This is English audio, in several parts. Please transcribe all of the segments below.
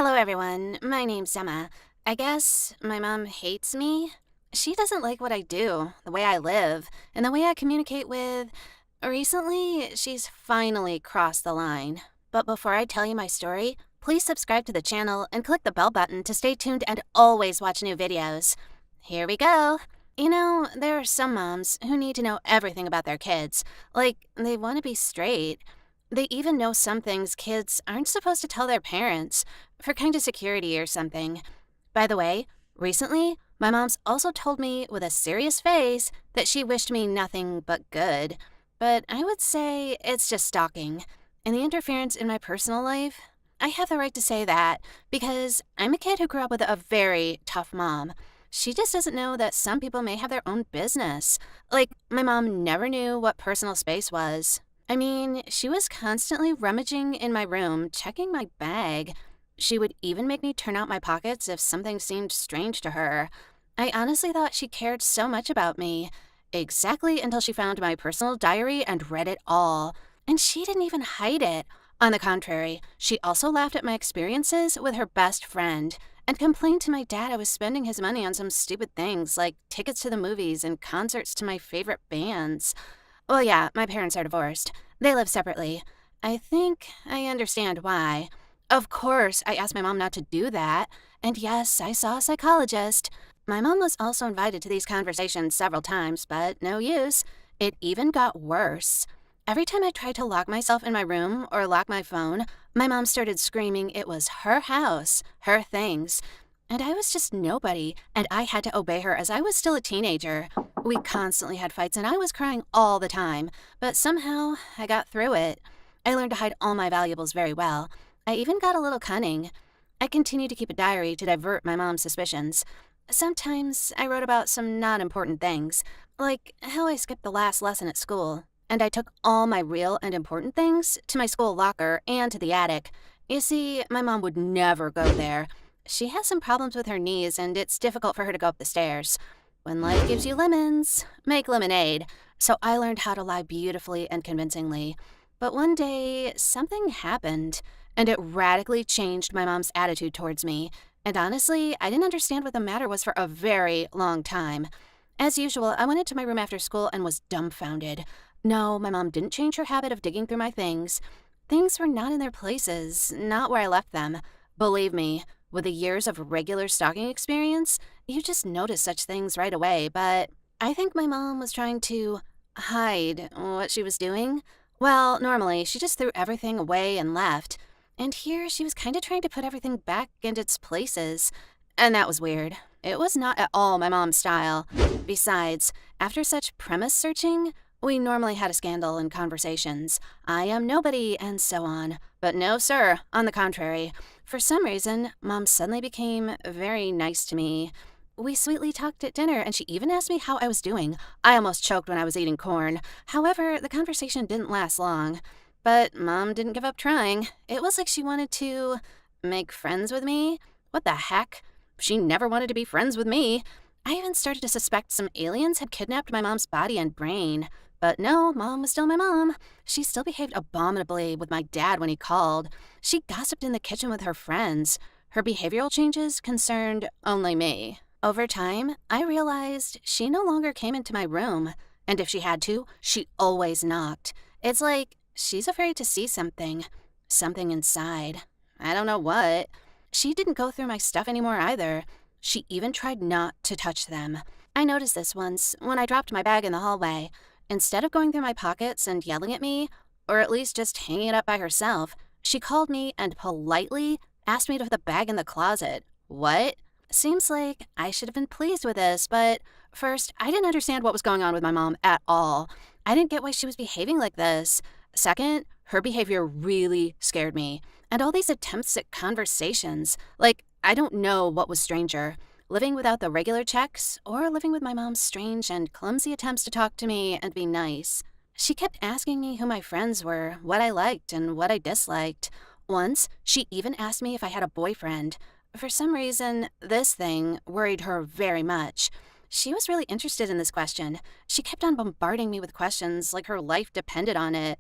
Hello, everyone. My name's Emma. I guess my mom hates me. She doesn't like what I do, the way I live, and the way I communicate with. Recently, she's finally crossed the line. But before I tell you my story, please subscribe to the channel and click the bell button to stay tuned and always watch new videos. Here we go. There are some moms who need to know everything about their kids. Like, they want to be straight. They even know some things kids aren't supposed to tell their parents for kind of security or something. By the way, recently, my mom's also told me with a serious face that she wished me nothing but good. But I would say it's just stalking. And the interference in my personal life, I have the right to say that because I'm a kid who grew up with a very tough mom. She just doesn't know that some people may have their own business. Like, my mom never knew what personal space was. I mean, she was constantly rummaging in my room, checking my bag. She would even make me turn out my pockets if something seemed strange to her. I honestly thought she cared so much about me. Exactly until she found my personal diary and read it all. And she didn't even hide it. On the contrary, she also laughed at my experiences with her best friend and complained to my dad I was spending his money on some stupid things like tickets to the movies and concerts to my favorite bands. Well, yeah, my parents are divorced. They live separately. I think I understand why. Of course, I asked my mom not to do that. And yes, I saw a psychologist. My mom was also invited to these conversations several times, but no use. It even got worse. Every time I tried to lock myself in my room or lock my phone, my mom started screaming it was her house, her things. And I was just nobody, and I had to obey her as I was still a teenager. We constantly had fights, and I was crying all the time, but somehow I got through it. I learned to hide all my valuables very well. I even got a little cunning. I continued to keep a diary to divert my mom's suspicions. Sometimes I wrote about some not important things, like how I skipped the last lesson at school, and I took all my real and important things to my school locker and to the attic. You see, my mom would never go there. She has some problems with her knees, and it's difficult for her to go up the stairs. When life gives you lemons, make lemonade. So I learned how to lie beautifully and convincingly. But one day, something happened, and it radically changed my mom's attitude towards me. And honestly, I didn't understand what the matter was for a very long time. As usual, I went into my room after school and was dumbfounded. No, my mom didn't change her habit of digging through my things. Things were not in their places, not where I left them. Believe me, with the years of regular stalking experience, you just notice such things right away, but I think my mom was trying to hide what she was doing. Well, normally, she just threw everything away and left. And here, she was kind of trying to put everything back into its places. And that was weird. It was not at all my mom's style. Besides, after such premise searching, we normally had a scandal in conversations. I am nobody, and so on. But no, sir. On the contrary. For some reason, Mom suddenly became very nice to me. We sweetly talked at dinner, and she even asked me how I was doing. I almost choked when I was eating corn. However, the conversation didn't last long. But Mom didn't give up trying. It was like she wanted to make friends with me. What the heck? She never wanted to be friends with me. I even started to suspect some aliens had kidnapped my mom's body and brain. But no, Mom was still my mom. She still behaved abominably with my dad when he called. She gossiped in the kitchen with her friends. Her behavioral changes concerned only me. Over time, I realized she no longer came into my room. And if she had to, she always knocked. It's like she's afraid to see something. Something inside. I don't know what. She didn't go through my stuff anymore either. She even tried not to touch them. I noticed this once when I dropped my bag in the hallway. Instead of going through my pockets and yelling at me, or at least just hanging it up by herself, she called me and politely asked me to put the bag in the closet. What? Seems like I should have been pleased with this, but first, I didn't understand what was going on with my mom at all. I didn't get why she was behaving like this. Second, her behavior really scared me. And all these attempts at conversations, like, I don't know what was stranger. Living without the regular checks, or living with my mom's strange and clumsy attempts to talk to me and be nice. She kept asking me who my friends were, what I liked and what I disliked. Once, she even asked me if I had a boyfriend. For some reason, this thing worried her very much. She was really interested in this question. She kept on bombarding me with questions like her life depended on it.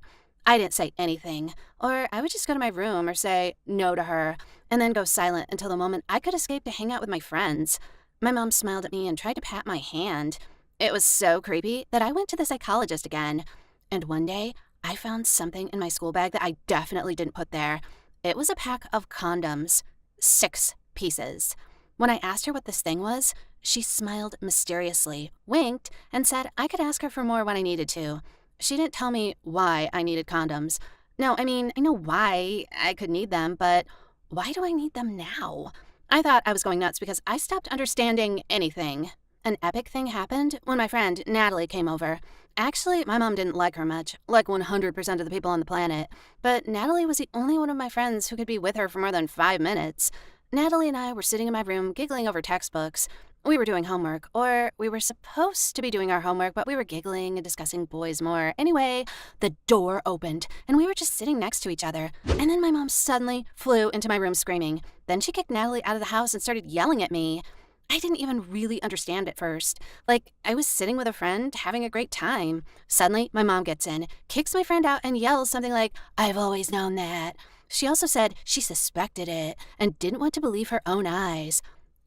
I didn't say anything, or I would just go to my room or say no to her, and then go silent until the moment I could escape to hang out with my friends. My mom smiled at me and tried to pat my hand. It was so creepy that I went to the psychologist again. And one day, I found something in my school bag that I definitely didn't put there. It was a pack of condoms. 6 pieces. When I asked her what this thing was, she smiled mysteriously, winked, and said I could ask her for more when I needed to. She didn't tell me why I needed condoms. No, I mean, I know why I could need them, but why do I need them now? I thought I was going nuts because I stopped understanding anything. An epic thing happened when my friend Natalie came over. Actually, my mom didn't like her much, like 100% of the people on the planet, but Natalie was the only one of my friends who could be with her for more than 5 minutes. Natalie and I were sitting in my room giggling over textbooks. We were doing homework, or we were supposed to be doing our homework, but we were giggling and discussing boys more. Anyway, the door opened, and we were just sitting next to each other. And then my mom suddenly flew into my room screaming. Then she kicked Natalie out of the house and started yelling at me. I didn't even really understand at first. Like, I was sitting with a friend, having a great time. Suddenly, my mom gets in, kicks my friend out, and yells something like, "I've always known that." She also said she suspected it and didn't want to believe her own eyes.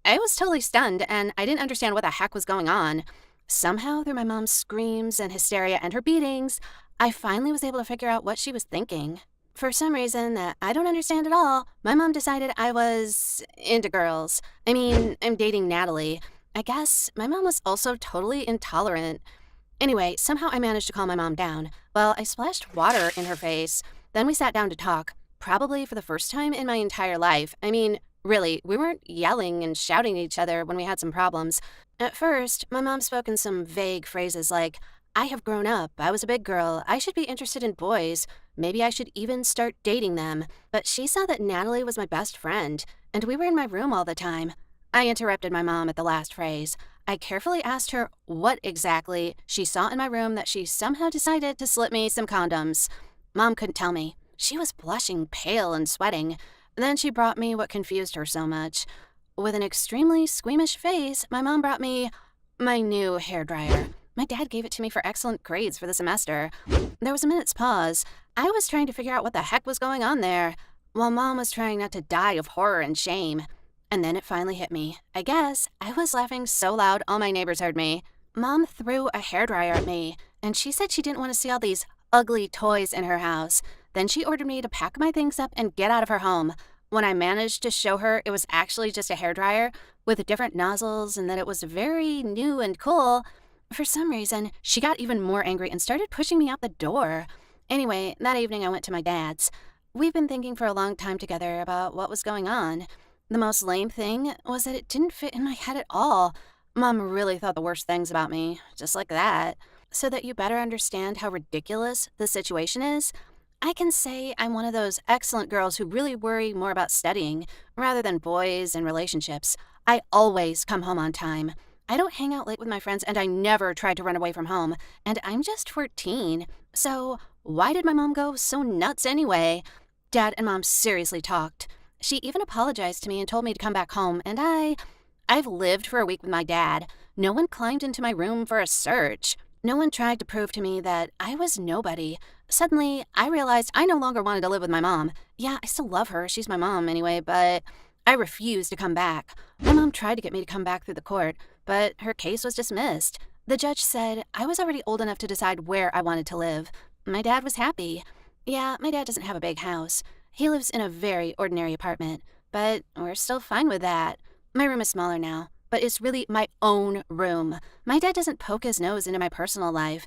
I was totally stunned, and I didn't understand what the heck was going on. Somehow, through my mom's screams and hysteria and her beatings, I finally was able to figure out what she was thinking. For some reason that I don't understand at all, my mom decided I was into girls. I mean, I'm dating Natalie. I guess my mom was also totally intolerant. Anyway, somehow I managed to calm my mom down. Well, I splashed water in her face. Then we sat down to talk, probably for the first time in my entire life. I mean, really, we weren't yelling and shouting at each other when we had some problems. At first, my mom spoke in some vague phrases like, "I have grown up, I was a big girl, I should be interested in boys, maybe I should even start dating them." But she saw that Natalie was my best friend, and we were in my room all the time. I interrupted my mom at the last phrase. I carefully asked her what exactly she saw in my room that she somehow decided to slip me some condoms. Mom couldn't tell me. She was blushing pale and sweating. Then she brought me what confused her so much. With an extremely squeamish face, my mom brought me my new hairdryer. My dad gave it to me for excellent grades for the semester. There was a minute's pause. I was trying to figure out what the heck was going on there, while Mom was trying not to die of horror and shame. And then it finally hit me. I guess I was laughing so loud all my neighbors heard me. Mom threw a hairdryer at me, and she said she didn't want to see all these ugly toys in her house. Then she ordered me to pack my things up and get out of her home. When I managed to show her it was actually just a hairdryer with different nozzles and that it was very new and cool, for some reason, she got even more angry and started pushing me out the door. Anyway, that evening I went to my dad's. We've been thinking for a long time together about what was going on. The most lame thing was that it didn't fit in my head at all. Mom really thought the worst things about me, just like that. So that you better understand how ridiculous the situation is, I can say I'm one of those excellent girls who really worry more about studying rather than boys and relationships. I always come home on time. I don't hang out late with my friends, and I never tried to run away from home. And I'm just 14. So why did my mom go so nuts anyway? Dad and Mom seriously talked. She even apologized to me and told me to come back home, and I've lived for a week with my dad. No one climbed into my room for a search. No one tried to prove to me that I was nobody. Suddenly, I realized I no longer wanted to live with my mom. Yeah, I still love her. She's my mom anyway, but I refused to come back. My mom tried to get me to come back through the court, but her case was dismissed. The judge said I was already old enough to decide where I wanted to live. My dad was happy. Yeah, my dad doesn't have a big house. He lives in a very ordinary apartment, but we're still fine with that. My room is smaller now, but it's really my own room. My dad doesn't poke his nose into my personal life.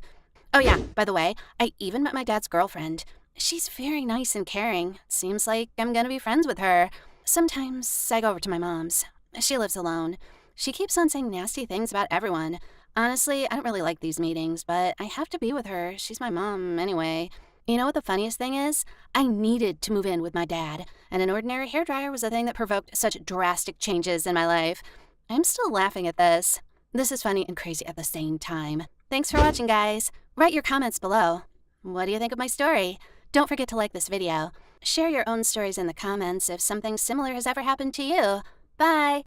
Oh yeah, by the way, I even met my dad's girlfriend. She's very nice and caring. Seems like I'm gonna be friends with her. Sometimes I go over to my mom's. She lives alone. She keeps on saying nasty things about everyone. Honestly, I don't really like these meetings, but I have to be with her. She's my mom anyway. You know what the funniest thing is? I needed to move in with my dad, and an ordinary hairdryer was the thing that provoked such drastic changes in my life. I'm still laughing at this. This is funny and crazy at the same time. Thanks for watching, guys. Write your comments below. What do you think of my story? Don't forget to like this video. Share your own stories in the comments if something similar has ever happened to you. Bye!